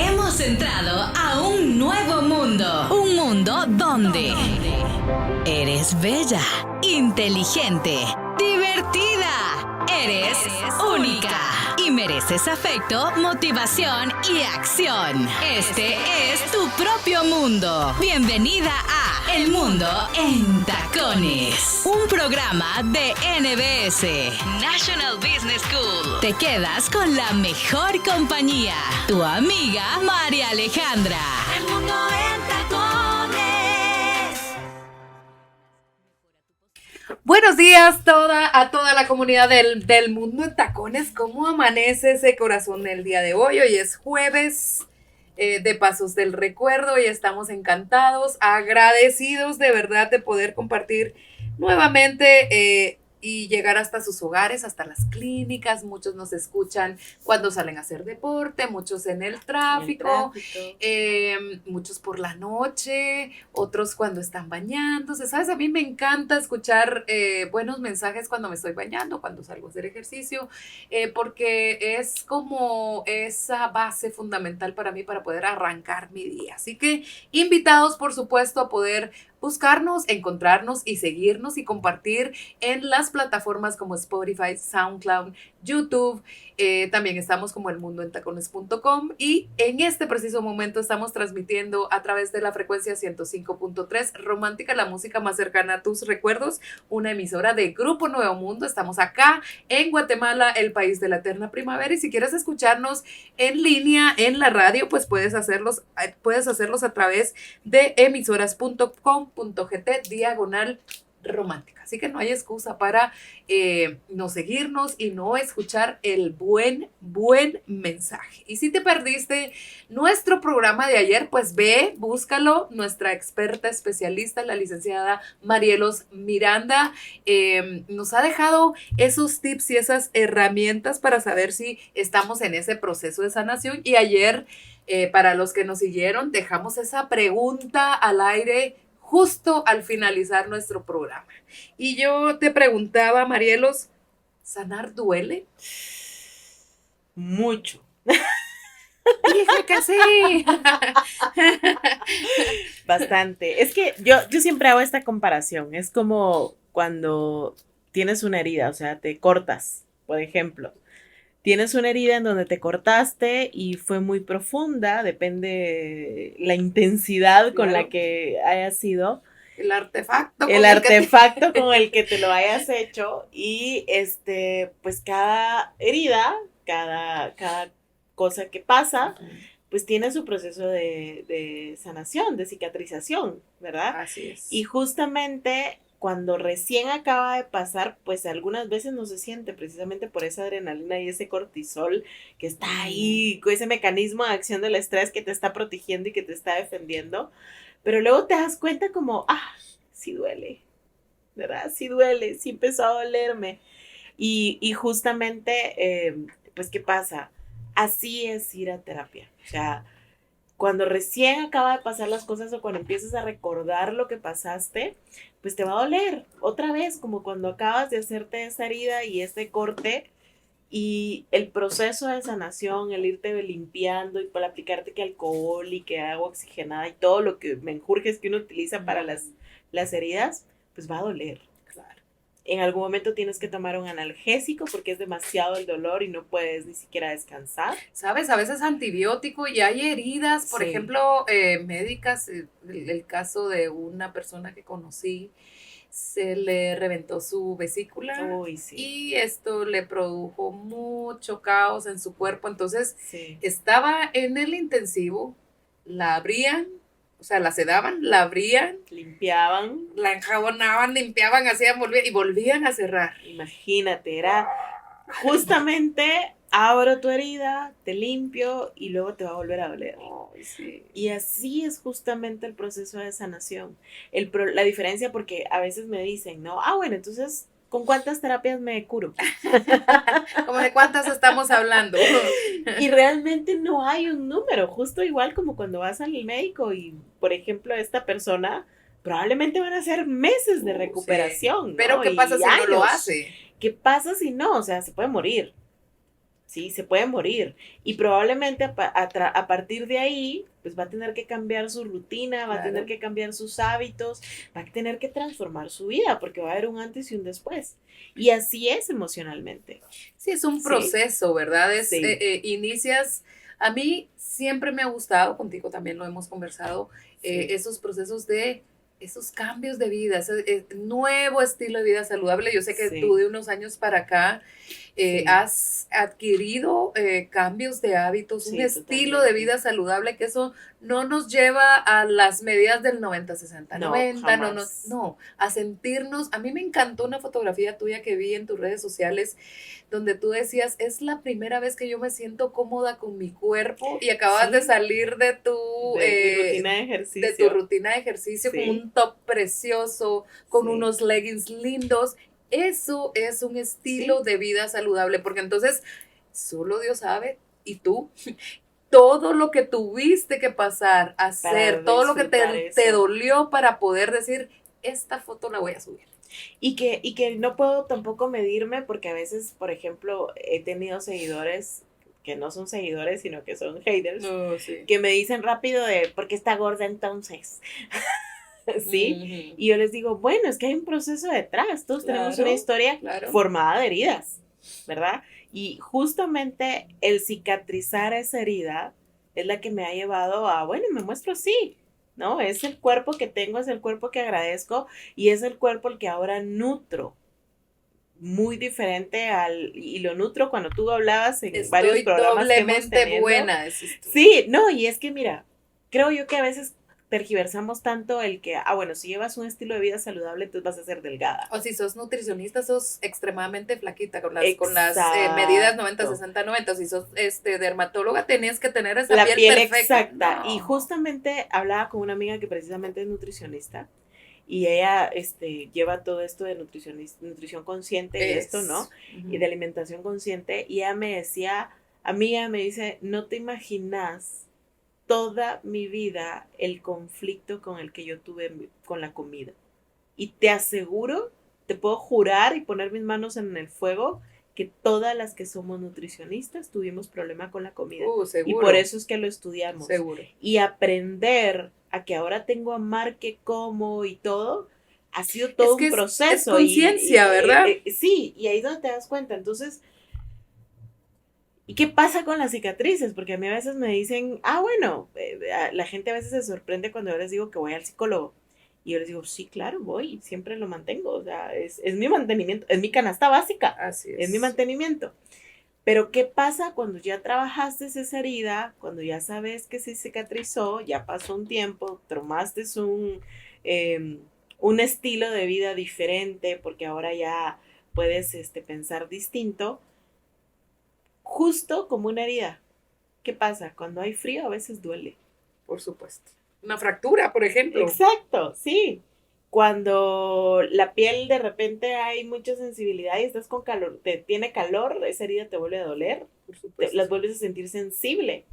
Hemos entrado a un nuevo mundo. Un mundo donde eres bella, inteligente, divertida. Eres única y mereces afecto, motivación y acción. Este es tu propio mundo. Bienvenida a El Mundo en Tacones, un programa de NBS, National Business School. Te quedas con la mejor compañía, tu amiga María Alejandra. El Mundo en Tacones. Buenos días a toda la comunidad del Mundo en Tacones. ¿Cómo amanece ese corazón el día de hoy? Hoy es jueves de Pasos del Recuerdo y estamos encantados, agradecidos de verdad de poder compartir nuevamente y llegar hasta sus hogares, hasta las clínicas. Muchos nos escuchan cuando salen a hacer deporte, muchos en el tráfico, muchos por la noche, otros cuando están bañándose. ¿Sabes? A mí me encanta escuchar buenos mensajes cuando me estoy bañando, cuando salgo a hacer ejercicio, porque es como esa base fundamental para mí para poder arrancar mi día. Así que invitados, por supuesto, a poder buscarnos, encontrarnos y seguirnos y compartir en las plataformas como Spotify, SoundCloud, YouTube. También estamos como elmundoentacones.com y en este preciso momento estamos transmitiendo a través de la frecuencia 105.3 Romántica, la música más cercana a tus recuerdos, una emisora de Grupo Nuevo Mundo. Estamos acá en Guatemala, el país de la eterna primavera, y si quieres escucharnos en línea en la radio, pues puedes hacerlos a través de emisoras.com.gt/romántica. Así que no hay excusa para no seguirnos y no escuchar el buen mensaje. Y si te perdiste nuestro programa de ayer, pues ve, búscalo. Nuestra experta especialista, la licenciada Marielos Miranda, nos ha dejado esos tips y esas herramientas para saber si estamos en ese proceso de sanación. Y ayer, para los que nos siguieron, dejamos esa pregunta al aire justo al finalizar nuestro programa. Y yo te preguntaba, Marielos, ¿sanar duele? Mucho. Dije que sí. Bastante. Es que yo siempre hago esta comparación. Es como cuando tienes una herida, o sea, te cortas, por ejemplo. Tienes una herida en donde te cortaste y fue muy profunda, depende la intensidad con la que haya sido. El artefacto Con el que te lo hayas hecho. Y pues cada herida, cada cosa que pasa, pues tiene su proceso de sanación, de cicatrización, ¿verdad? Así es. Y justamente cuando recién acaba de pasar, pues algunas veces no se siente precisamente por esa adrenalina y ese cortisol que está ahí, con ese mecanismo de acción del estrés que te está protegiendo y que te está defendiendo. Pero luego te das cuenta como, sí duele, ¿verdad? Sí duele, sí empezó a dolerme. Y justamente, pues, ¿qué pasa? Así es ir a terapia. O sea, cuando recién acaba de pasar las cosas o cuando empiezas a recordar lo que pasaste, pues te va a doler otra vez, como cuando acabas de hacerte esa herida y ese corte. Y el proceso de sanación, el irte limpiando y para aplicarte que alcohol y que agua oxigenada y todo lo que menjurjes que uno utiliza para las heridas, pues va a doler. Claro. En algún momento tienes que tomar un analgésico porque es demasiado el dolor y no puedes ni siquiera descansar. ¿Sabes? A veces antibiótico y hay heridas, por ejemplo, médicas. El caso de una persona que conocí, se le reventó su vesícula. Uy, sí. Y esto le produjo mucho caos en su cuerpo. Entonces, estaba en el intensivo, la abrían, o sea, la sedaban, la abrían, limpiaban, la enjabonaban, limpiaban, hacían, volvían a cerrar. Imagínate, era justamente abro tu herida, te limpio y luego te va a volver a doler. Sí. Y así es justamente el proceso de sanación. La diferencia, porque a veces me dicen, ¿no? Bueno, entonces, ¿con cuántas terapias me curo? ¿Cómo de cuántas estamos hablando? Y realmente no hay un número, justo igual como cuando vas al médico y, por ejemplo, esta persona probablemente van a ser meses de recuperación. Sí. Pero ¿no? ¿qué pasa si no lo hace? ¿Qué pasa si no? O sea, se puede morir. Sí, se puede morir. Y probablemente a partir de ahí, pues va a tener que cambiar su rutina, va a tener Claro. que cambiar sus hábitos, va a tener que transformar su vida, porque va a haber un antes y un después. Y así es emocionalmente. Sí, es un Sí, proceso, ¿verdad? sí, Inicias, a mí siempre me ha gustado, contigo también lo hemos conversado, sí, esos procesos de esos cambios de vida, ese nuevo estilo de vida saludable. Yo sé que tú sí, de unos años para acá sí, has adquirido cambios de hábitos, un sí, estilo de totalmente. vida saludable que eso no nos lleva a las medidas del 90-60-90, No, no, no, jamás. no, a sentirnos, a mí me encantó una fotografía tuya que vi en tus redes sociales donde tú decías, es la primera vez que yo me siento cómoda con mi cuerpo y acabas de Sí, salir de mi rutina de de tu ejercicio. rutina de ejercicio con Sí, un top precioso, con sí, unos leggings lindos. Eso es un estilo sí. de vida saludable, porque entonces solo Dios sabe y tú, todo lo que tuviste que pasar, Para hacer, todo lo que disfrutar te eso. dolió para poder decir, esta foto la voy a subir. Y que no puedo tampoco medirme porque a veces, por ejemplo, he tenido seguidores que no son seguidores, sino que son haters, No, sí. que me dicen rápido de, ¿por qué está gorda entonces? ¿Sí? Ujú. Y yo les digo, bueno, es que hay un proceso detrás, todos tenemos una Claro, historia claro. formada de heridas, ¿verdad? Y justamente el cicatrizar esa herida es la que me ha llevado a, bueno, me muestro así, ¿no? Es el cuerpo que tengo, es el cuerpo que agradezco y es el cuerpo el que ahora nutro muy diferente y lo nutro cuando tú hablabas en varios Estoy programas que hemos doblemente tenido. buena, decís tú. Sí, no, y es que mira, creo yo que a veces tergiversamos tanto el que, bueno, si llevas un estilo de vida saludable, entonces vas a ser delgada. O si sos nutricionista, sos extremadamente flaquita con las medidas 90, Exacto. 60, 90. Si sos dermatóloga, tenés que tener esa La piel piel perfecta. exacta. Y No. justamente hablaba con una amiga que precisamente es nutricionista y ella lleva todo esto de nutrición consciente y esto, ¿no? Es. Y de alimentación consciente. Y ella me decía, amiga, me dice, no te imaginas toda mi vida el conflicto con el que yo tuve con la comida. Y te aseguro, te puedo jurar y poner mis manos en el fuego que todas las que somos nutricionistas tuvimos problema con la comida. Y por Seguro, eso es que lo estudiamos. seguro. Y aprender a que ahora tengo a amar que como y todo, ha sido todo Es un que es proceso. conciencia, ¿verdad? Sí, y ahí es donde te das cuenta. Entonces, ¿y qué pasa con las cicatrices? Porque a mí a veces me dicen, bueno, la gente a veces se sorprende cuando yo les digo que voy al psicólogo. Y yo les digo, sí, claro, voy, siempre lo mantengo. O sea, es mi mantenimiento, es mi canasta básica, Así es mi es. mantenimiento. Pero ¿qué pasa cuando ya trabajaste esa herida, cuando ya sabes que se cicatrizó, ya pasó un tiempo, tomaste un estilo de vida diferente, porque ahora ya puedes pensar distinto, justo como una herida? ¿Qué pasa? Cuando hay frío a veces duele. Por supuesto. Una fractura, por ejemplo. Exacto, sí. Cuando la piel de repente hay mucha sensibilidad y estás con calor, te tiene calor, esa herida te vuelve a doler, Por supuesto. las vuelves a sentir sensible.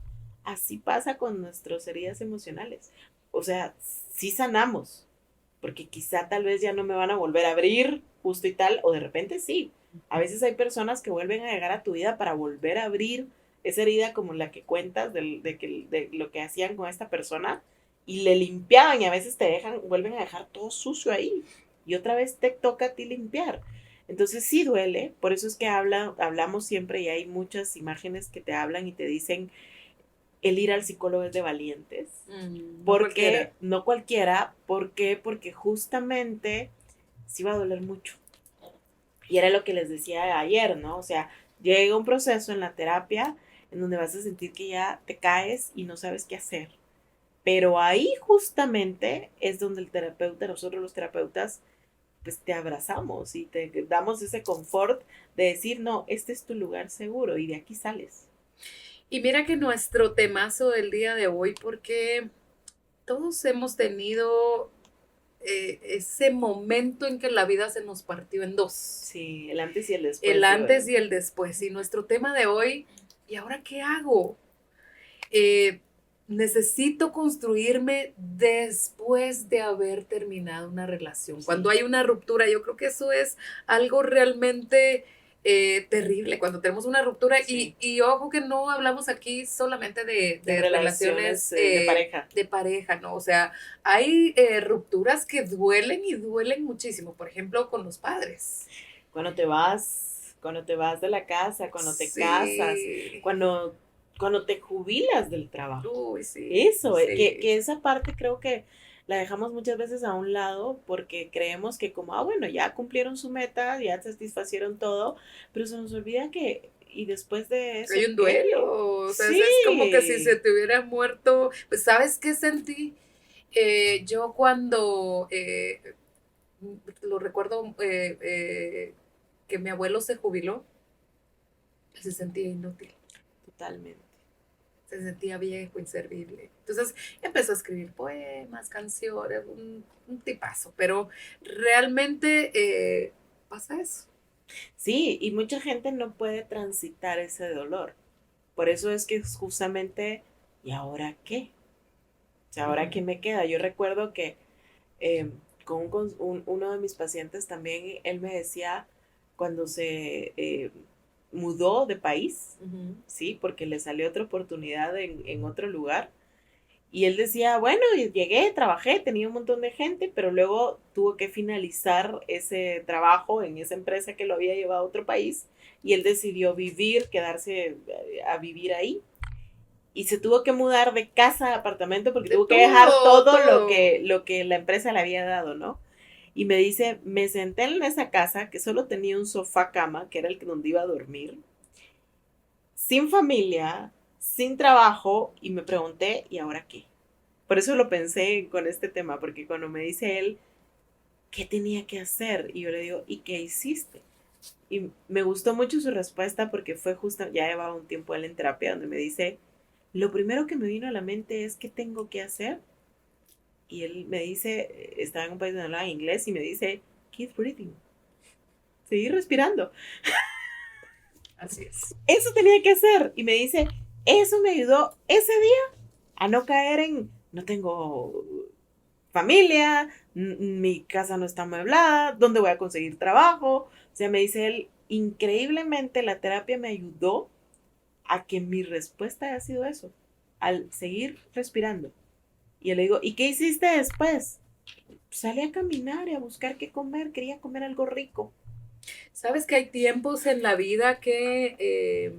Así pasa con nuestras heridas emocionales. O sea, sí sanamos, porque quizá tal vez ya no me van a volver a abrir justo y tal, o de repente sí. A veces hay personas que vuelven a llegar a tu vida para volver a abrir esa herida como la que cuentas de lo que hacían con esta persona y le limpiaban y a veces vuelven a dejar todo sucio ahí y otra vez te toca a ti limpiar. Entonces sí duele, por eso es que hablamos siempre y hay muchas imágenes que te hablan y te dicen el ir al psicólogo es de valientes. Porque no cualquiera, ¿por qué? Porque justamente sí va a doler mucho. Y era lo que les decía ayer, ¿no? O sea, llega un proceso en la terapia en donde vas a sentir que ya te caes y no sabes qué hacer. Pero ahí justamente es donde el terapeuta, nosotros los terapeutas, pues te abrazamos y te damos ese confort de decir, no, este es tu lugar seguro y de aquí sales. Y mira que nuestro temazo del día de hoy, porque todos hemos tenido ese momento en que la vida se nos partió en dos. Sí, el antes y el después. El antes y el después. Y nuestro tema de hoy, ¿y ahora qué hago? Necesito construirme después de haber terminado una relación. Sí. Cuando hay una ruptura, yo creo que eso es algo realmente terrible cuando tenemos una ruptura. Sí. Y ojo que no hablamos aquí solamente de De relaciones de pareja. de pareja, ¿no? O sea, hay rupturas que duelen y duelen muchísimo. Por ejemplo, con los padres. Cuando te vas de la casa, cuando te Sí. casas, cuando te jubilas del trabajo. Uy, sí. Eso, sí. que esa parte creo que la dejamos muchas veces a un lado porque creemos que como, bueno, ya cumplieron su meta, ya satisfacieron todo, pero se nos olvida que, y después de eso, Hay un ¿qué? duelo, o sea, Sí. es como que si se te hubiera muerto, pues ¿sabes qué sentí? Yo cuando, lo recuerdo, que mi abuelo se jubiló, se sentía inútil, Totalmente. se sentía viejo, inservible. Entonces empezó a escribir poemas, canciones, un tipazo, pero realmente pasa eso. Sí, y mucha gente no puede transitar ese dolor. Por eso es que es justamente, ¿y ahora qué? O sea, ¿ahora qué me queda? Yo recuerdo que eh, uno de mis pacientes también, él me decía cuando se mudó de país, ¿sí? Porque le salió otra oportunidad en otro lugar. Y él decía, bueno, llegué, trabajé, tenía un montón de gente, pero luego tuvo que finalizar ese trabajo en esa empresa que lo había llevado a otro país y él decidió quedarse a vivir ahí. Y se tuvo que mudar de casa a apartamento porque De tuvo que dejar todo todo. lo que la empresa le había dado, ¿no? Y me dice, me senté en esa casa que solo tenía un sofá cama, que era el que donde iba a dormir, sin familia, sin trabajo, y me pregunté, ¿y ahora qué? Por eso lo pensé con este tema, porque cuando me dice él, ¿qué tenía que hacer? Y yo le digo, ¿y qué hiciste? Y me gustó mucho su respuesta porque fue justo, ya llevaba un tiempo él en terapia, donde me dice, lo primero que me vino a la mente es, ¿qué tengo que hacer? Y él me dice, estaba en un país donde hablaba inglés, y me dice, keep breathing, seguir respirando. Así es. Eso tenía que hacer. Y me dice, eso me ayudó ese día a no caer en, no tengo familia, mi casa no está amueblada, ¿dónde voy a conseguir trabajo? O sea, me dice él, increíblemente la terapia me ayudó a que mi respuesta haya sido eso, al seguir respirando. Y yo le digo, ¿y qué hiciste después? Salí a caminar y a buscar qué comer, quería comer algo rico. Sabes que hay tiempos en la vida que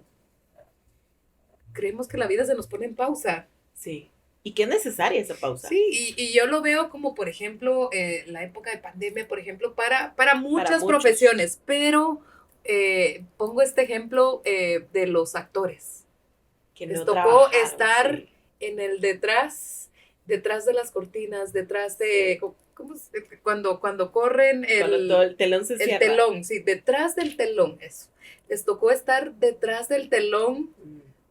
creemos que la vida se nos pone en pausa. Sí. Y qué necesaria esa pausa. Sí, y yo lo veo como, por ejemplo, la época de pandemia, por ejemplo, para muchas muchos. profesiones, pero pongo este ejemplo de los actores. Que Les no tocó trabajaron, estar sí. en el detrás de las cortinas, detrás de, ¿cómo cuando corren Cuando todo el telón se el cierra. telón, sí, detrás del telón, eso. Les tocó estar detrás del telón,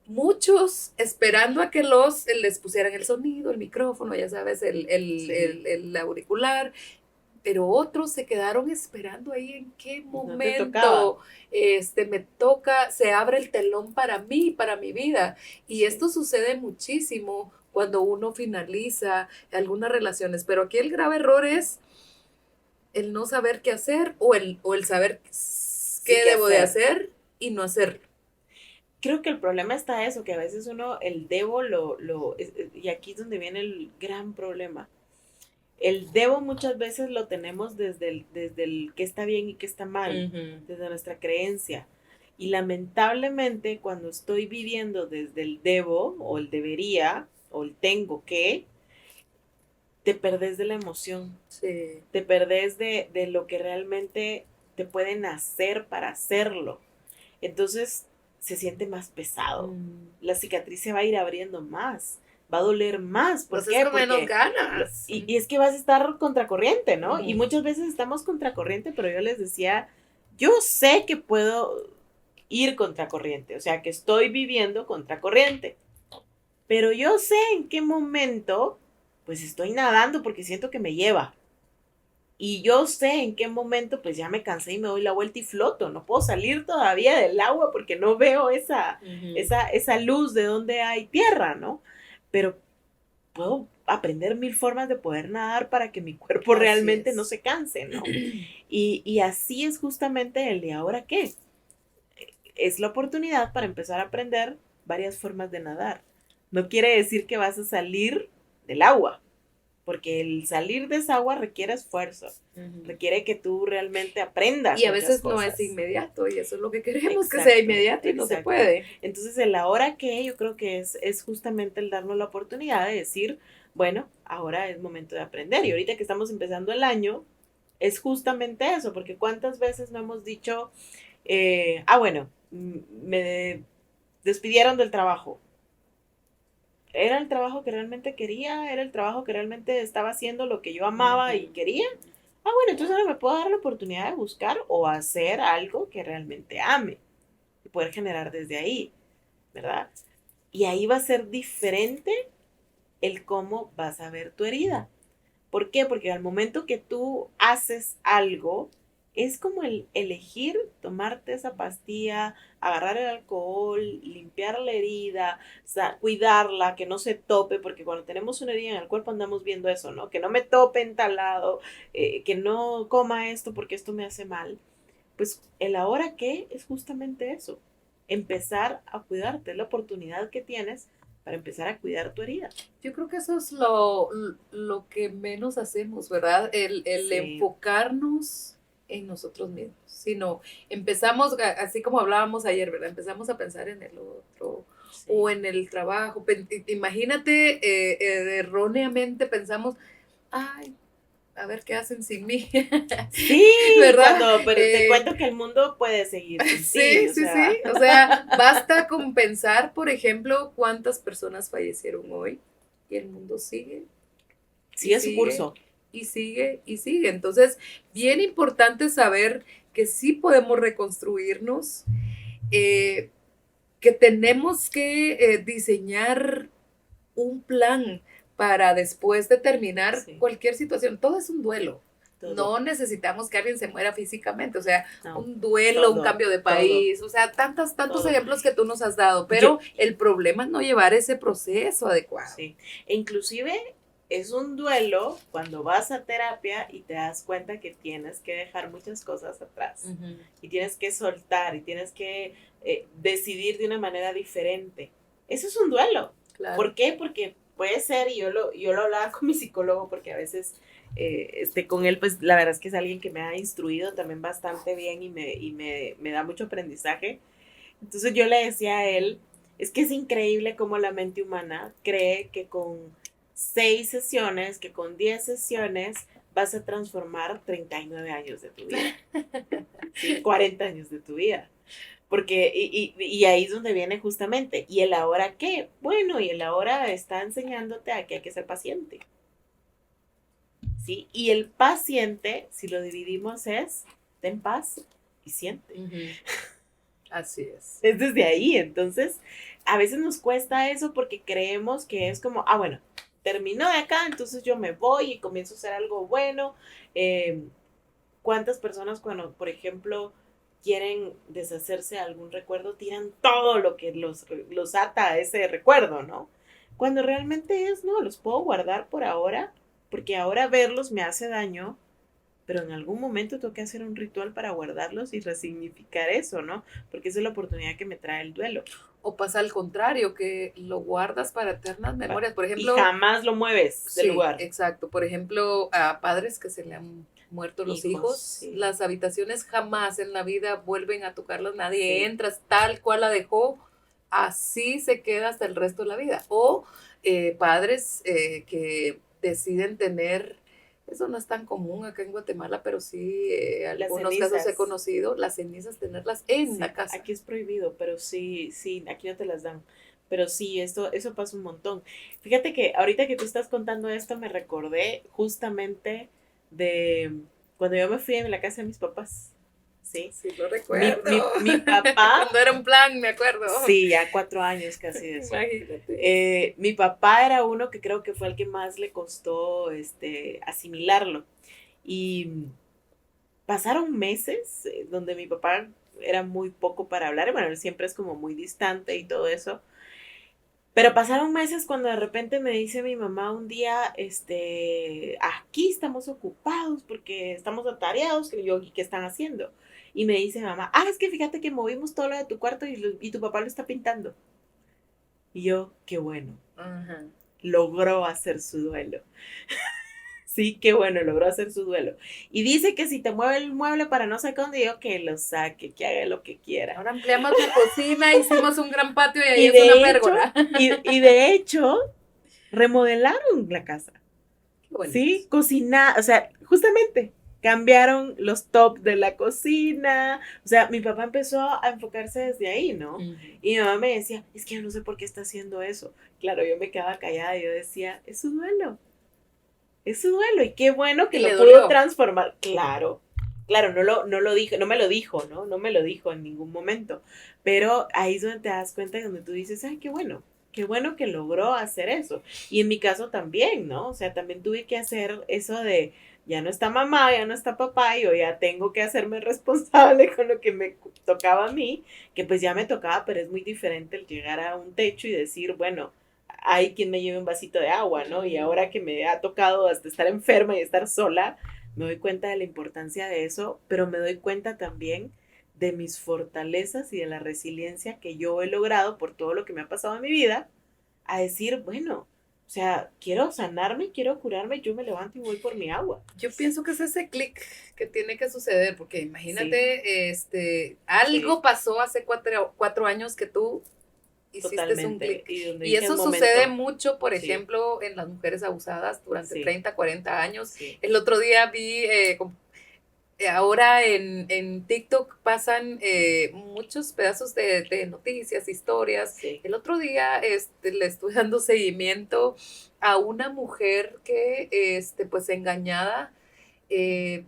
muchos esperando a que les pusieran el sonido, el micrófono, ya sabes, Sí. el auricular, pero otros se quedaron esperando ahí en qué No te tocaba. momento me toca, se abre el telón para mí, para mi vida. Y Sí. esto sucede muchísimo cuando uno finaliza algunas relaciones, pero aquí el grave error es el no saber qué hacer o el saber qué qué debo de hacer. hacer y no hacerlo. Creo que el problema está eso, que a veces uno, el debo y aquí es donde viene el gran problema. El debo muchas veces lo tenemos desde el qué está bien y qué está mal, desde nuestra creencia. Y lamentablemente cuando estoy viviendo desde el debo o el debería o el tengo que, te perdés de la emoción, Sí. te perdés de lo que realmente te pueden hacer para hacerlo. Entonces se siente más pesado. La cicatriz se va a ir abriendo más, va a doler más. ¿Por Pues qué? es con menos Porque ganas. y es que vas a estar contracorriente, ¿no? Ujú. Y muchas veces estamos contracorriente, pero yo les decía, yo sé que puedo ir contracorriente, o sea, que estoy viviendo contracorriente, pero yo sé en qué momento, pues estoy nadando porque siento que me lleva. Y yo sé en qué momento, pues ya me cansé y me doy la vuelta y floto. No puedo salir todavía del agua porque no veo esa luz de donde hay tierra, ¿no? Pero puedo aprender 1000 formas de poder nadar para que mi cuerpo Así realmente es. no se canse, ¿no? Y así es justamente el de ahora qué. es la oportunidad para empezar a aprender varias formas de nadar. No quiere decir que vas a salir del agua, porque el salir de esa agua requiere esfuerzo, requiere que tú realmente aprendas. Y a veces no es inmediato, y eso es lo que queremos, que sea inmediato, y no se puede. Entonces, el ahora que yo creo que es justamente el darnos la oportunidad de decir, bueno, ahora es momento de aprender. Y ahorita que estamos empezando el año, es justamente eso, porque cuántas veces no hemos dicho, bueno, me despidieron del trabajo. ¿Era el trabajo que realmente quería? ¿Era el trabajo que realmente estaba haciendo lo que yo amaba y quería? Bueno, entonces ahora me puedo dar la oportunidad de buscar o hacer algo que realmente ame y poder generar desde ahí, ¿verdad? Y ahí va a ser diferente el cómo vas a ver tu herida. ¿Por qué? Porque al momento que tú haces algo, es como el elegir tomarte esa pastilla, agarrar el alcohol, limpiar la herida, cuidarla, que no se tope, porque cuando tenemos una herida en el cuerpo andamos viendo eso, ¿no? Que no me tope en tal lado, que no coma esto porque esto me hace mal. Pues el ahora qué es justamente eso, empezar a cuidarte, la oportunidad que tienes para empezar a cuidar tu herida. Yo creo que eso es lo que menos hacemos, ¿verdad? El enfocarnos en nosotros mismos, sino empezamos, así como hablábamos ayer, ¿verdad? Empezamos a pensar en el otro o en el trabajo. Imagínate, erróneamente pensamos, ay, a ver qué hacen sin mí. Sí, ¿verdad? Pero te cuento que el mundo puede seguir sin ti. Sí. O sea, basta con pensar, por ejemplo, cuántas personas fallecieron hoy y el mundo sigue. Sigue su curso. Y sigue. Entonces, bien importante saber que sí podemos reconstruirnos, que tenemos que diseñar un plan para después de terminar cualquier situación. Todo es un duelo. Todo. No necesitamos que alguien se muera físicamente, o sea, un duelo, un cambio de país, o sea, tantos ejemplos que tú nos has dado, pero el problema es no llevar ese proceso adecuado. Sí. E inclusive es un duelo cuando vas a terapia y te das cuenta que tienes que dejar muchas cosas atrás y tienes que soltar y tienes que decidir de una manera diferente. Eso es un duelo. Claro. ¿Por qué? Porque puede ser, y yo lo hablaba con mi psicólogo porque a veces con él, pues la verdad es que es alguien que me ha instruido también bastante bien y me da mucho aprendizaje. Entonces yo le decía a él, es que es increíble cómo la mente humana cree que con 6 sesiones, que con 10 sesiones vas a transformar 39 años de tu vida, ¿sí? 40 años de tu vida. Porque, y ahí es donde viene justamente, ¿y el ahora qué? Bueno, y el ahora está enseñándote a que hay que ser paciente, ¿sí? Y el paciente, si lo dividimos, es ten paz y siente. Así es. Es desde ahí, entonces, a veces nos cuesta eso porque creemos que es como, bueno, terminó de acá, entonces yo me voy y comienzo a hacer algo bueno. ¿Cuántas personas cuando, por ejemplo, quieren deshacerse de algún recuerdo, tiran todo lo que los ata a ese recuerdo, ¿no? Cuando realmente no, los puedo guardar por ahora, porque ahora verlos me hace daño, pero en algún momento tengo que hacer un ritual para guardarlos y resignificar eso, ¿no? Porque esa es la oportunidad que me trae el duelo. O pasa al contrario, que lo guardas para eternas memorias, por ejemplo. Y jamás lo mueves del lugar. Exacto, por ejemplo, a padres que se le han muerto los hijos, las habitaciones jamás en la vida vuelven a tocarlas, nadie entra, tal cual la dejó, así se queda hasta el resto de la vida. O padres que deciden tener, eso no es tan común acá en Guatemala, pero sí algunos casos he conocido, las cenizas tenerlas en la casa. Aquí es prohibido, pero sí, aquí no te las dan. Pero sí, eso pasa un montón. Fíjate que ahorita que tú estás contando esto, me recordé justamente de cuando yo me fui a la casa de mis papás. Sí, lo recuerdo. Mi papá. Cuando era un plan, me acuerdo. Sí, ya 4 años casi de eso. Imagínate. Mi papá era uno que creo que fue el que más le costó asimilarlo. Y pasaron meses donde mi papá era muy poco para hablar. Bueno, él siempre es como muy distante y todo eso. Pero pasaron meses cuando de repente me dice mi mamá un día, aquí estamos ocupados porque estamos atareados, ¿qué están haciendo? Y me dice mamá, es que fíjate que movimos todo lo de tu cuarto y tu papá lo está pintando. Y yo, qué bueno. Ajá. Logró hacer su duelo. Sí, qué bueno, logró hacer su duelo. Y dice que si te mueve el mueble para no sé dónde, yo que lo saque, que haga lo que quiera. Ahora ampliamos la cocina, hicimos un gran patio y ahí Y es de una hecho, pérgola. y de hecho, remodelaron la casa. Qué bonito. Sí, cocinar, o sea, justamente cambiaron los top de la cocina. O sea, mi papá empezó a enfocarse desde ahí, ¿no? Ujú. Y mi mamá me decía, es que yo no sé por qué está haciendo eso. Claro, yo me quedaba callada y yo decía, es su duelo. Es su duelo. Y qué bueno que Y lo le pudo dolió. transformar. Claro, claro, no lo dijo, no me lo dijo, ¿no? No me lo dijo en ningún momento. Pero ahí es donde te das cuenta y donde tú dices, ay, qué bueno que logró hacer eso. Y en mi caso también, ¿no? O sea, también tuve que hacer eso de, ya no está mamá, ya no está papá, y yo ya tengo que hacerme responsable con lo que me tocaba a mí, que pues ya me tocaba, pero es muy diferente el llegar a un techo y decir, bueno, hay quien me lleve un vasito de agua, ¿no? Y ahora que me ha tocado hasta estar enferma y estar sola, me doy cuenta de la importancia de eso, pero me doy cuenta también de mis fortalezas y de la resiliencia que yo he logrado por todo lo que me ha pasado en mi vida, a decir, bueno, o sea, quiero sanarme, quiero curarme, yo me levanto y voy por mi agua. Yo pienso que es ese clic que tiene que suceder, porque imagínate, algo Sí. pasó hace 4 años que tú hiciste un Totalmente. clic. Y donde Y dije eso un sucede momento, mucho, por sí. ejemplo, en las mujeres abusadas durante Sí. 30, 40 años. Sí. El otro día vi, ahora en TikTok pasan muchos pedazos de noticias, historias. Sí. El otro día le estoy dando seguimiento a una mujer que, pues engañada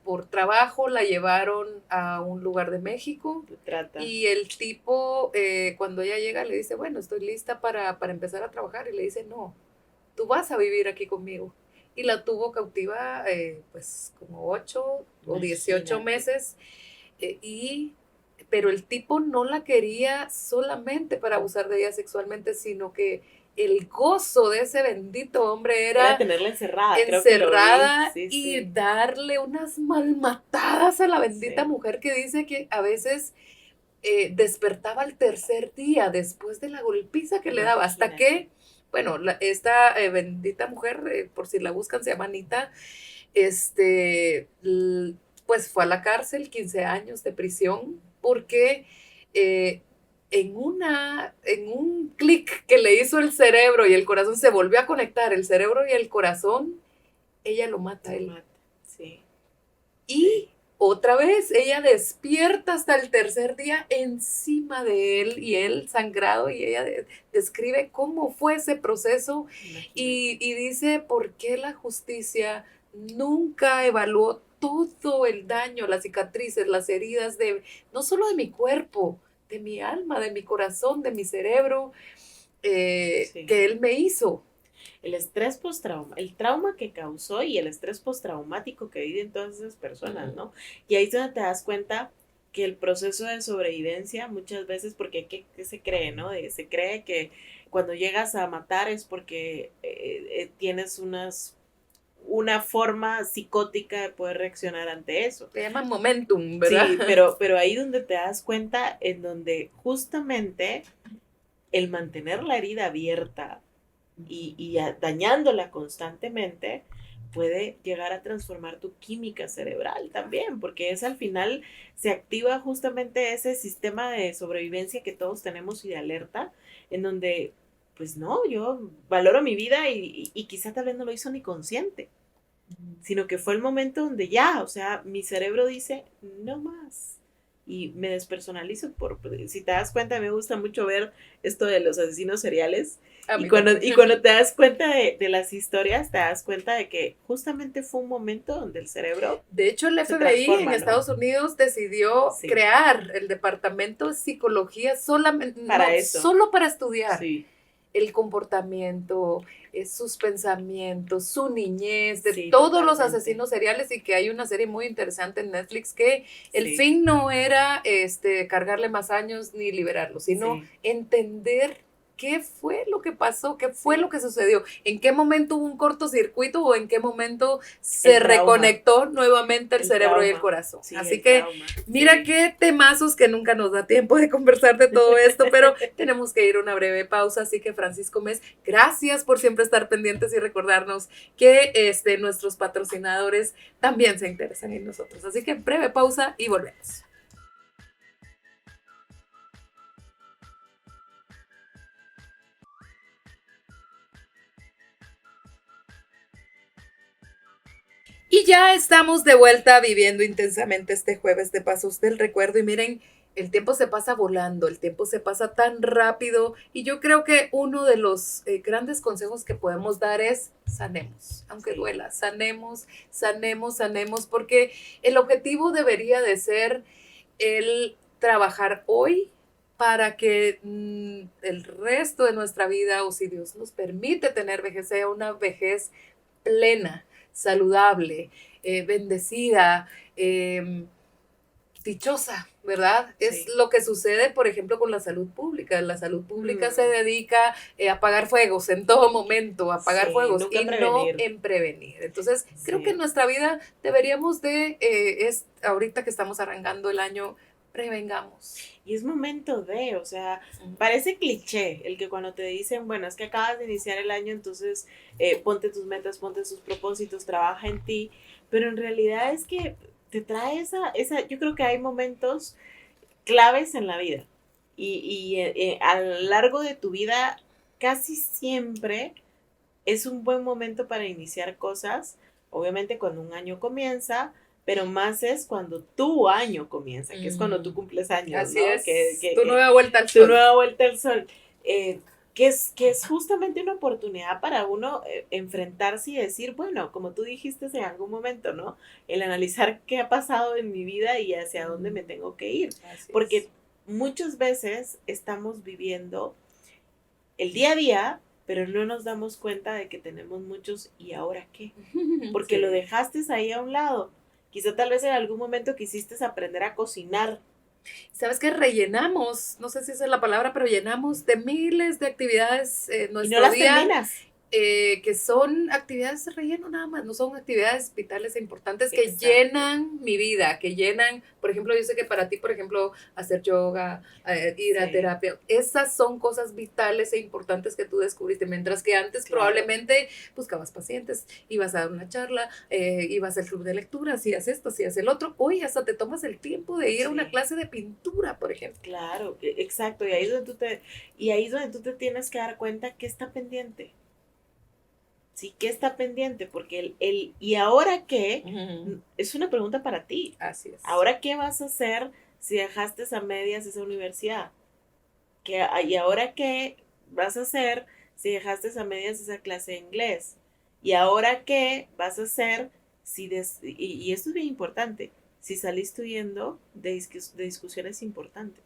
por trabajo, la llevaron a un lugar de México. Trata. Y el tipo, cuando ella llega, le dice, bueno, estoy lista para empezar a trabajar. Y le dice, no, tú vas a vivir aquí conmigo. Y la tuvo cautiva, pues, como 8 o 18 Imagínate. meses. Pero el tipo no la quería solamente para abusar de ella sexualmente, sino que el gozo de ese bendito hombre Era era tenerla encerrada, creo que lo vi. encerrada Sí, y sí. darle unas malmatadas a la bendita Sí. mujer, que dice que a veces despertaba al tercer día después de la golpiza que le daba, hasta Imagínate. que, bueno, esta bendita mujer, por si la buscan, se llama Anita, pues fue a la cárcel, 15 años de prisión, porque eh, en un clic que le hizo el cerebro y el corazón, se volvió a conectar el cerebro y el corazón, ella lo mata a él. Sí. Y otra vez ella despierta hasta el tercer día encima de él y él sangrado, y ella describe cómo fue ese proceso y dice por qué la justicia nunca evaluó todo el daño, las cicatrices, las heridas no solo de mi cuerpo, de mi alma, de mi corazón, de mi cerebro, Sí. que él me hizo. El estrés postrauma, el trauma que causó y el estrés postraumático que viven todas esas personas, ¿no? Y ahí es donde te das cuenta que el proceso de sobrevivencia muchas veces, porque ¿qué se cree, no? Se cree que cuando llegas a matar es porque tienes una forma psicótica de poder reaccionar ante eso. Se llama momentum, ¿verdad? Sí, pero ahí donde te das cuenta, en donde justamente el mantener la herida abierta y dañándola constantemente puede llegar a transformar tu química cerebral también, porque es al final se activa justamente ese sistema de sobrevivencia que todos tenemos y de alerta, en donde pues no, yo valoro mi vida y quizá tal vez no lo hizo ni consciente, sino que fue el momento donde ya, o sea, mi cerebro dice, no más. Y me despersonalizo si te das cuenta, me gusta mucho ver esto de los asesinos seriales. Y cuando te das cuenta de las historias, te das cuenta de que justamente fue un momento donde el cerebro... De hecho, el FBI en Estados Unidos decidió crear el departamento de psicología solamente para eso. Solo para estudiar el comportamiento, sus pensamientos, su niñez, de todos los asesinos seriales, y que hay una serie muy interesante en Netflix que el fin no era cargarle más años ni liberarlo, sino entender qué fue lo que pasó, qué fue lo que sucedió, en qué momento hubo un cortocircuito o en qué momento se reconectó nuevamente el cerebro y el corazón. Sí, así que trauma. mira Sí. qué temazos que nunca nos da tiempo de conversar de todo esto, pero tenemos que ir a una breve pausa, así que Francisco Mes, gracias por siempre estar pendientes y recordarnos que nuestros patrocinadores también se interesan en nosotros. Así que breve pausa y volvemos. Y ya estamos de vuelta viviendo intensamente este jueves de Pasos del Recuerdo y miren, el tiempo se pasa volando, el tiempo se pasa tan rápido y yo creo que uno de los grandes consejos que podemos dar es sanemos, aunque duela, sanemos, porque el objetivo debería de ser el trabajar hoy para que el resto de nuestra vida, o si Dios nos permite tener vejez, sea una vejez plena, saludable, bendecida, dichosa, ¿verdad? Sí. Es lo que sucede, por ejemplo, con la salud pública. La salud pública se dedica a apagar fuegos en todo momento, a apagar fuegos y no en prevenir. Entonces, creo que en nuestra vida deberíamos ahorita que estamos arrancando el año, prevengamos. Y es momento o sea, parece cliché el que cuando te dicen, bueno, es que acabas de iniciar el año, entonces ponte tus metas, ponte tus propósitos, trabaja en ti, pero en realidad es que te trae yo creo que hay momentos claves en la vida y a lo largo de tu vida casi siempre es un buen momento para iniciar cosas, obviamente cuando un año comienza, pero más es cuando tu año comienza, que es cuando tú cumples años, así ¿no? Es, tu nueva vuelta al sol. Tu nueva vuelta al sol. Que es justamente una oportunidad para uno enfrentarse y decir, bueno, como tú dijiste en algún momento, ¿no? El analizar qué ha pasado en mi vida y hacia dónde me tengo que ir. Porque muchas veces estamos viviendo el día a día, pero no nos damos cuenta de que tenemos muchos ¿y ahora qué? Porque lo dejaste ahí a un lado. Quizá tal vez en algún momento quisiste aprender a cocinar. ¿Sabes qué? Rellenamos, no sé si esa es la palabra, pero llenamos de miles de actividades nuestro y no las día. Terminas. Que son actividades de relleno nada más, no son actividades vitales e importantes que llenan mi vida, que llenan, por ejemplo, yo sé que para ti, por ejemplo, hacer yoga, ir a terapia, esas son cosas vitales e importantes que tú descubriste, mientras que antes probablemente buscabas pacientes, ibas a dar una charla, ibas al club de lectura, hacías esto, hacías el otro, hoy hasta te tomas el tiempo de ir a una clase de pintura, por ejemplo. Claro, exacto, y ahí es donde tú te tienes que dar cuenta que está pendiente. Sí, ¿qué está pendiente? Porque el ¿y ahora qué? Es una pregunta para ti. Así es. ¿Ahora qué vas a hacer si dejaste a medias esa universidad? ¿Y ahora qué vas a hacer si dejaste a medias esa clase de inglés? ¿Y ahora qué vas a hacer y esto es bien importante, si saliste huyendo de discusiones importantes?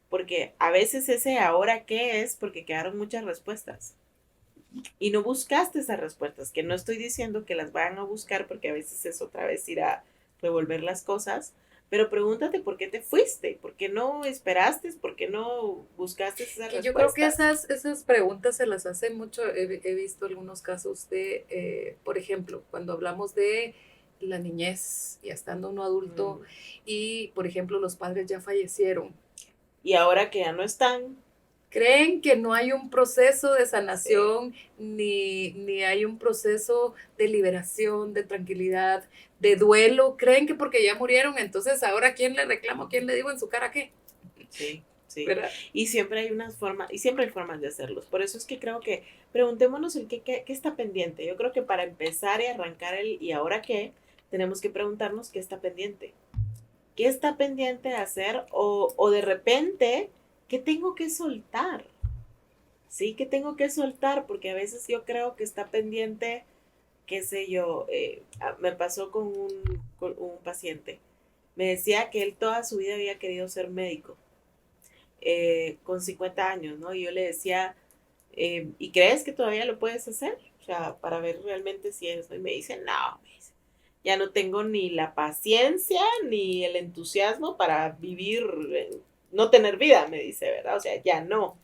Porque a veces ese ¿ahora qué? Es porque quedaron muchas respuestas. Y no buscaste esas respuestas, que no estoy diciendo que las vayan a buscar porque a veces es otra vez ir a revolver las cosas, pero pregúntate por qué te fuiste, por qué no esperaste, por qué no buscaste esas respuestas. Yo creo que esas preguntas se las hacen mucho, he visto algunos casos de, por ejemplo, cuando hablamos de la niñez, ya estando uno adulto, y por ejemplo los padres ya fallecieron. Y ahora que ya no están, creen que no hay un proceso de sanación, ni hay un proceso de liberación, de tranquilidad, de duelo. Creen que porque ya murieron, entonces ahora ¿quién le reclamo? ¿Quién le digo en su cara qué? Sí. ¿verdad? Y siempre hay formas de hacerlos. Por eso es que creo que preguntémonos el qué está pendiente. Yo creo que para empezar y arrancar ¿y ahora qué? Tenemos que preguntarnos qué está pendiente. ¿Qué está pendiente de hacer? O de repente, ¿qué tengo que soltar? Sí, ¿qué tengo que soltar? Porque a veces yo creo que está pendiente, qué sé yo, me pasó con un paciente. Me decía que él toda su vida había querido ser médico, con 50 años, ¿no? Y yo le decía, ¿y crees que todavía lo puedes hacer? O sea, para ver realmente si es, ¿no? Y me dice, no, ya no tengo ni la paciencia ni el entusiasmo para vivir, no tener vida, me dice, ¿verdad? O sea, ya no.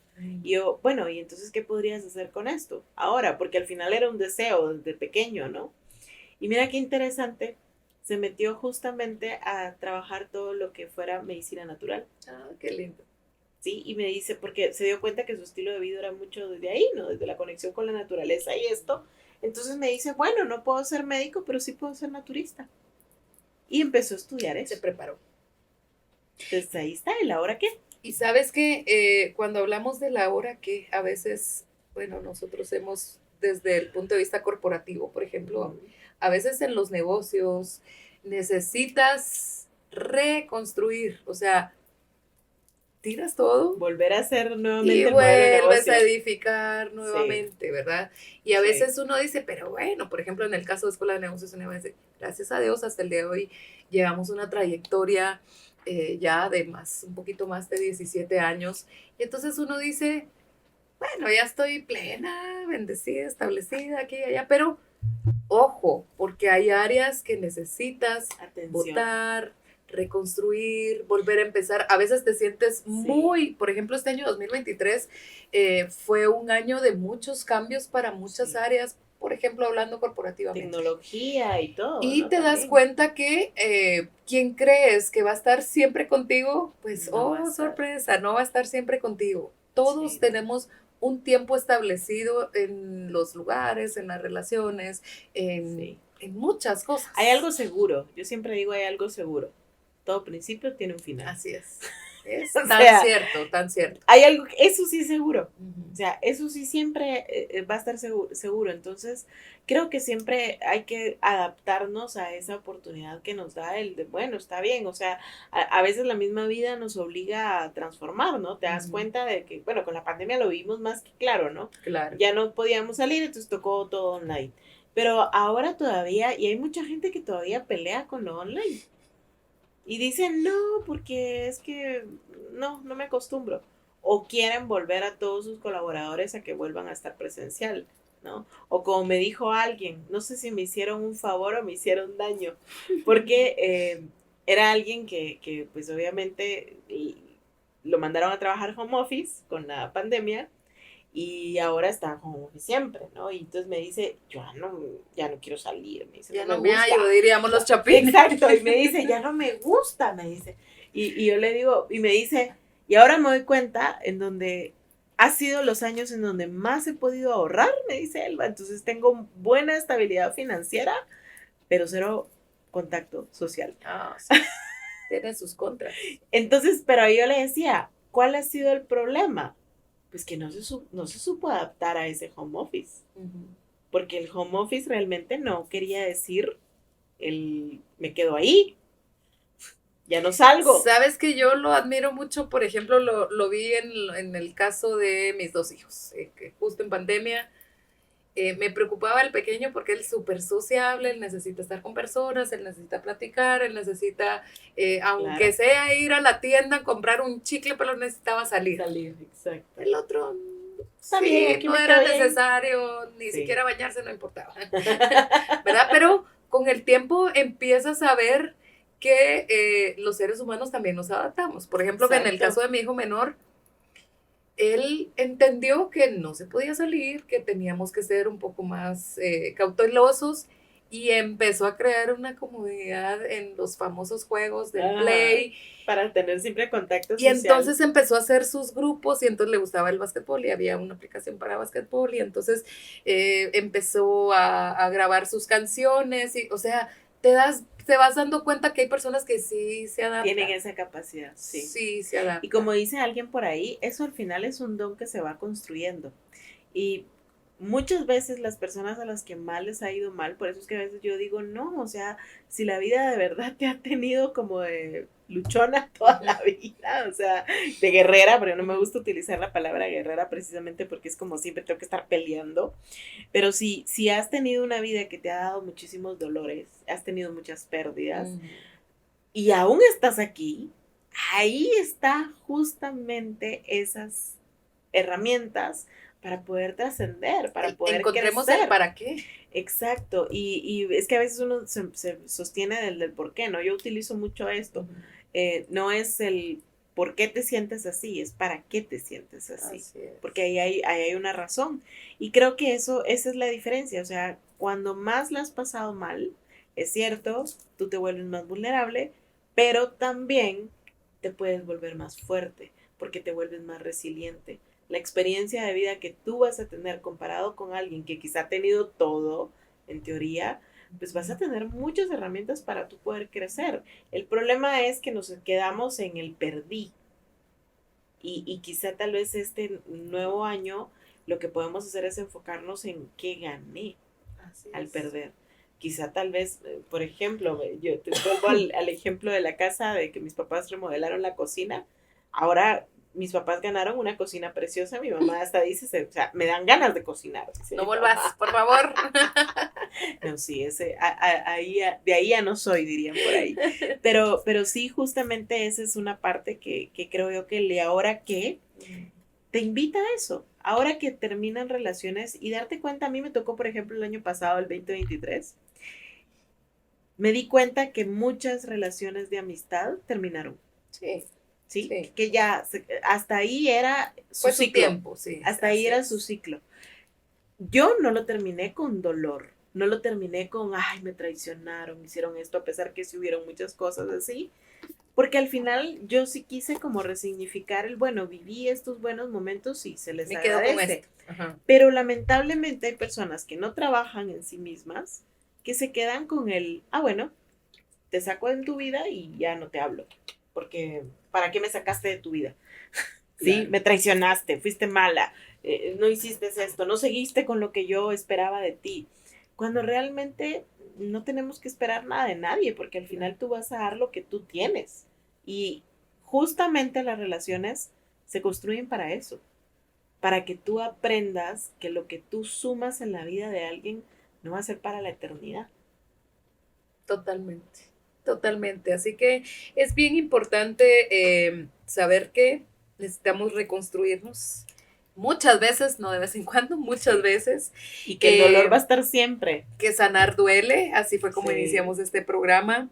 Y yo, bueno, ¿y entonces qué podrías hacer con esto? Ahora, porque al final era un deseo desde pequeño, ¿no? Y mira qué interesante, se metió justamente a trabajar todo lo que fuera medicina natural. Ah, qué lindo. Sí, y me dice, porque se dio cuenta que su estilo de vida era mucho desde ahí, ¿no? Desde la conexión con la naturaleza y esto. Entonces me dice, bueno, no puedo ser médico, pero sí puedo ser naturista. Y empezó a estudiar eso. Se preparó. Entonces ahí está, ¿y la hora qué? Y sabes que cuando hablamos de la hora que a veces, bueno, nosotros hemos, desde el punto de vista corporativo, por ejemplo, a veces en los negocios necesitas reconstruir, o sea, tiras todo Volver a hacer nuevamente y el modelo de vuelves negocio. a edificar nuevamente, ¿verdad? Y a Sí. veces uno dice, pero bueno, por ejemplo, en el caso de Escuela de Negocios, uno dice, gracias a Dios, hasta el día de hoy llevamos una trayectoria ya de un poquito más de 17 años. Y entonces uno dice, bueno, ya estoy plena, bendecida, establecida aquí y allá, pero ojo, porque hay áreas que necesitas Atención. votar, reconstruir, volver a empezar. A veces te sientes muy, por ejemplo, este año 2023 fue un año de muchos cambios para muchas Sí. áreas, por ejemplo, hablando corporativamente. Tecnología y todo. Y ¿no? te das También. cuenta que quien crees que va a estar siempre contigo, pues, No va a estar. sorpresa, no va a estar siempre contigo. Todos Sí. tenemos un tiempo establecido en los lugares, en las relaciones, en muchas cosas. Hay algo seguro, yo siempre digo hay algo seguro. Todo principio tiene un final. Así es. Es O tan sea, cierto, tan cierto. Hay algo, eso sí seguro. Ujú. O sea, eso sí siempre va a estar seguro. Entonces, creo que siempre hay que adaptarnos a esa oportunidad que nos da el de, bueno, está bien. O sea, a veces la misma vida nos obliga a transformar, ¿no? Te das Ujú. cuenta de que, bueno, con la pandemia lo vimos más que claro, ¿no? Claro. Ya no podíamos salir, entonces tocó todo online. Pero ahora todavía, y hay mucha gente que todavía pelea con lo online. Y dicen, no, porque es que no me acostumbro. O quieren volver a todos sus colaboradores a que vuelvan a estar presencial, ¿no? O como me dijo alguien, no sé si me hicieron un favor o me hicieron daño, porque era alguien que pues obviamente lo mandaron a trabajar home office con la pandemia y ahora está home office siempre, ¿no? Y entonces me dice, yo ya no quiero salir, me dice, Ya no no me me gusta. hallo, diríamos los chapines. Exacto, y me dice, ya no me gusta, me dice. Y yo le digo, y me dice, y ahora me doy cuenta en donde ha sido los años en donde más he podido ahorrar, me dice Elba. Entonces tengo buena estabilidad financiera, pero cero contacto social. Ah, sí. Tiene sus contras. Entonces, pero yo le decía, ¿cuál ha sido el problema? Pues que no se supo adaptar a ese home office. Ujú. Porque el home office realmente no quería decir me quedo ahí, ya no salgo. Sabes que yo lo admiro mucho, por ejemplo, lo vi en el caso de mis dos hijos, que justo en pandemia me preocupaba el pequeño porque él es súper sociable, él necesita estar con personas, él necesita platicar, él necesita, aunque Claro. sea ir a la tienda a comprar un chicle, pero necesitaba salir. Exacto. El otro, Está sí, bien, aquí no me era quedo bien. necesario, ni Sí. siquiera bañarse no importaba, ¿verdad? Pero con el tiempo empiezas a ver que los seres humanos también nos adaptamos. Por ejemplo, que en el Exacto. caso de mi hijo menor, él entendió que no se podía salir, que teníamos que ser un poco más cautelosos y empezó a crear una comunidad en los famosos juegos del Ajá. Play. Para tener siempre contacto Y social. entonces empezó a hacer sus grupos y entonces le gustaba el básquetbol y había una aplicación para básquetbol y entonces empezó a grabar sus canciones y, o sea, te vas dando cuenta que hay personas que sí se adaptan. Tienen esa capacidad, sí. Sí, se adaptan. Y como dice alguien por ahí, eso al final es un don que se va construyendo. Y muchas veces las personas a las que más les ha ido mal, por eso es que a veces yo digo, no, o sea, si la vida de verdad te ha tenido como de luchona toda la vida, o sea, de guerrera, pero no me gusta utilizar la palabra guerrera precisamente porque es como siempre tengo que estar peleando, pero si has tenido una vida que te ha dado muchísimos dolores, has tenido muchas pérdidas, y aún estás aquí, ahí está justamente esas herramientas para poder trascender, para poder encontremos crecer. el para qué. Exacto, y es que a veces uno se sostiene del por qué, ¿no? Yo utilizo mucho esto. No es por qué te sientes así, es para qué te sientes así. Así es. Porque ahí hay una razón. Y creo que esa es la diferencia. O sea, cuando más la has pasado mal, es cierto, tú te vuelves más vulnerable, pero también te puedes volver más fuerte, porque te vuelves más resiliente. La experiencia de vida que tú vas a tener comparado con alguien que quizá ha tenido todo, en teoría, pues vas a tener muchas herramientas para tú poder crecer. El problema es que nos quedamos en el perdí. Y quizá tal vez este nuevo año lo que podemos hacer es enfocarnos en qué gané Así al es. perder. Quizá tal vez, por ejemplo, yo te vuelvo al ejemplo de la casa, de que mis papás remodelaron la cocina. Ahora mis papás ganaron una cocina preciosa. Mi mamá hasta dice, o sea, me dan ganas de cocinar. Dice No mi vuelvas, mamá. por favor. No, sí, de ahí ya no soy, dirían por ahí. Pero sí, justamente esa es una parte que creo yo que el ahora que te invita a eso. Ahora que terminan relaciones y darte cuenta, a mí me tocó, por ejemplo, el año pasado, el 2023, me di cuenta que muchas relaciones de amistad terminaron, Sí, ¿sí? sí. Que ya hasta ahí era su Fue su ciclo. tiempo, sí. Hasta ahí así era es. su ciclo. Yo no lo terminé con dolor, no lo terminé con, ay, me traicionaron, hicieron esto, a pesar que sí hubieron muchas cosas así, porque al final yo sí quise como resignificar el, bueno, viví estos buenos momentos y se les Me quedo con agradece. esto. Ajá. Pero lamentablemente hay personas que no trabajan en sí mismas, que se quedan con el, bueno, te saco de tu vida y ya no te hablo, porque ¿para qué me sacaste de tu vida? Sí, Claro. me traicionaste, fuiste mala, no hiciste esto, no seguiste con lo que yo esperaba de ti. Cuando realmente no tenemos que esperar nada de nadie, porque al final tú vas a dar lo que tú tienes. Y justamente las relaciones se construyen para eso, para que tú aprendas que lo que tú sumas en la vida de alguien no va a ser para la eternidad. Totalmente, totalmente. Así que es bien importante saber que necesitamos reconstruirnos muchas veces, no de vez en cuando, muchas veces. Y que el dolor Eh, va a estar siempre. que sanar duele, así fue como Sí. iniciamos este programa.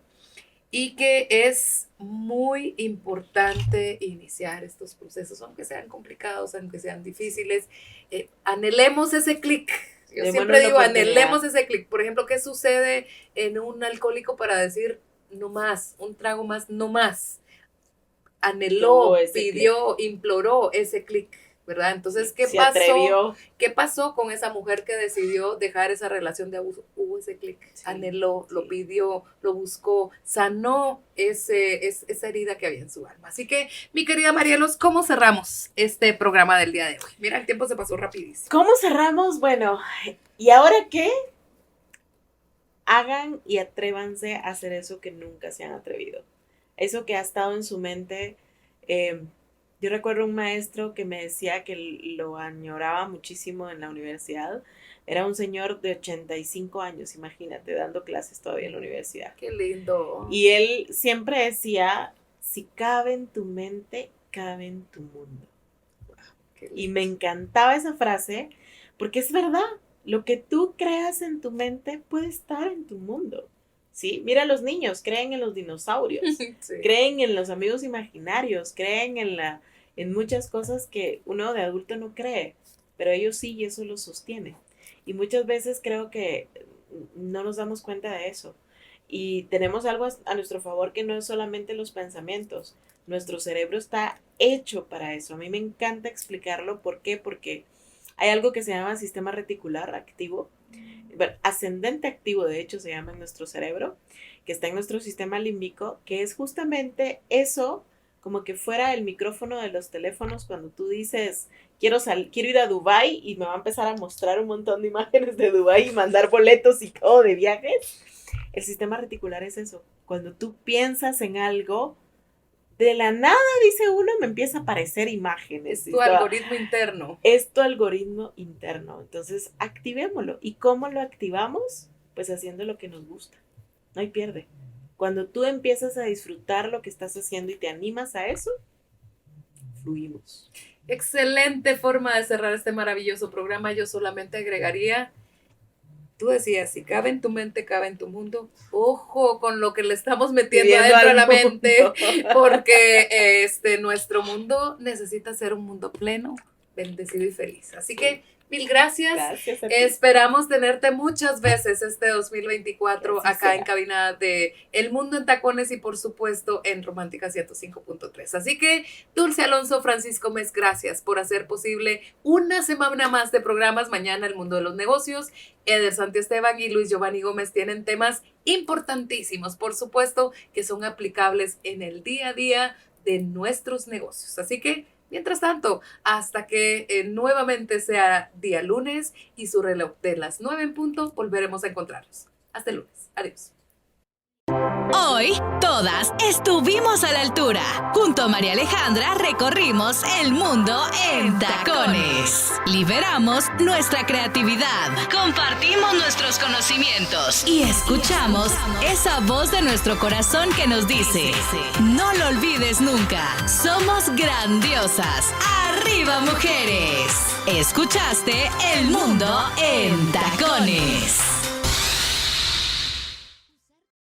Y que es muy importante iniciar estos procesos, aunque sean complicados, aunque sean difíciles. Anhelemos ese clic. Yo Démonos siempre la digo, oportunidad. anhelemos ese clic. Por ejemplo, ¿qué sucede en un alcohólico para decir no más, un trago más, no más? Anheló, Tuvo ese pidió, imploró ese clic, ¿verdad? Entonces, ¿qué Se pasó? atrevió. ¿Qué pasó con esa mujer que decidió dejar esa relación de abuso? Hubo ese clic, Sí, anheló, sí. lo pidió, lo buscó, sanó esa herida que había en su alma. Así que, mi querida Marielos, ¿cómo cerramos este programa del día de hoy? Mira, el tiempo se pasó rapidísimo. ¿Cómo cerramos? Bueno, ¿y ahora qué? Hagan y atrévanse a hacer eso que nunca se han atrevido. Eso que ha estado en su mente. Yo recuerdo un maestro que me decía que lo añoraba muchísimo en la universidad. Era un señor de 85 años, imagínate, dando clases todavía en la universidad. Qué lindo. Y él siempre decía, si cabe en tu mente, cabe en tu mundo. Qué Y lindo. me encantaba esa frase porque es verdad, lo que tú creas en tu mente puede estar en tu mundo, ¿sí? Mira a los niños, creen en los dinosaurios, Sí. creen en los amigos imaginarios, creen en muchas cosas que uno de adulto no cree, pero ellos sí y eso los sostiene. Y muchas veces creo que no nos damos cuenta de eso. Y tenemos algo a nuestro favor que no es solamente los pensamientos. Nuestro cerebro está hecho para eso. A mí me encanta explicarlo. ¿Por qué? Porque hay algo que se llama sistema reticular activo. Bueno, ascendente activo, de hecho, se llama en nuestro cerebro, que está en nuestro sistema límbico, que es justamente eso, como que fuera el micrófono de los teléfonos cuando tú dices, quiero ir a Dubái y me va a empezar a mostrar un montón de imágenes de Dubái y mandar boletos y todo de viajes. El sistema reticular es eso. Cuando tú piensas en algo, de la nada, dice uno, me empieza a aparecer imágenes. Es tu algoritmo interno. Es tu algoritmo interno. Entonces, activémoslo. ¿Y cómo lo activamos? Pues haciendo lo que nos gusta. No hay pierde. Cuando tú empiezas a disfrutar lo que estás haciendo y te animas a eso, fluimos. Excelente forma de cerrar este maravilloso programa. Yo solamente agregaría, Tú decías, si cabe en tu mente, cabe en tu mundo. Ojo con lo que le estamos metiendo Pidiendo adentro de al la mundo. mente, porque nuestro mundo necesita ser un mundo pleno, bendecido y feliz. Así que mil gracias. Gracias a ti. Esperamos tenerte muchas veces este 2024 Así acá será. en cabina de El Mundo en Tacones y por supuesto en Romántica 105.3. Así que Dulce Alonso, Francisco Mes, gracias por hacer posible una semana más de programas. Mañana El Mundo de los Negocios. Eder Santiesteban y Luis Giovanni Gómez tienen temas importantísimos, por supuesto, que son aplicables en el día a día de nuestros negocios. Así que mientras tanto, hasta que nuevamente sea día lunes y su reloj de las 9 en punto, volveremos a encontrarnos. Hasta el lunes. Adiós. Hoy, todas estuvimos a la altura. Junto a María Alejandra recorrimos el mundo en tacones. Liberamos nuestra creatividad. Compartimos nuestros conocimientos. Y escuchamos esa voz de nuestro corazón que nos dice: no lo olvides nunca. Somos grandiosas. ¡Arriba, mujeres! Escuchaste El Mundo en Tacones.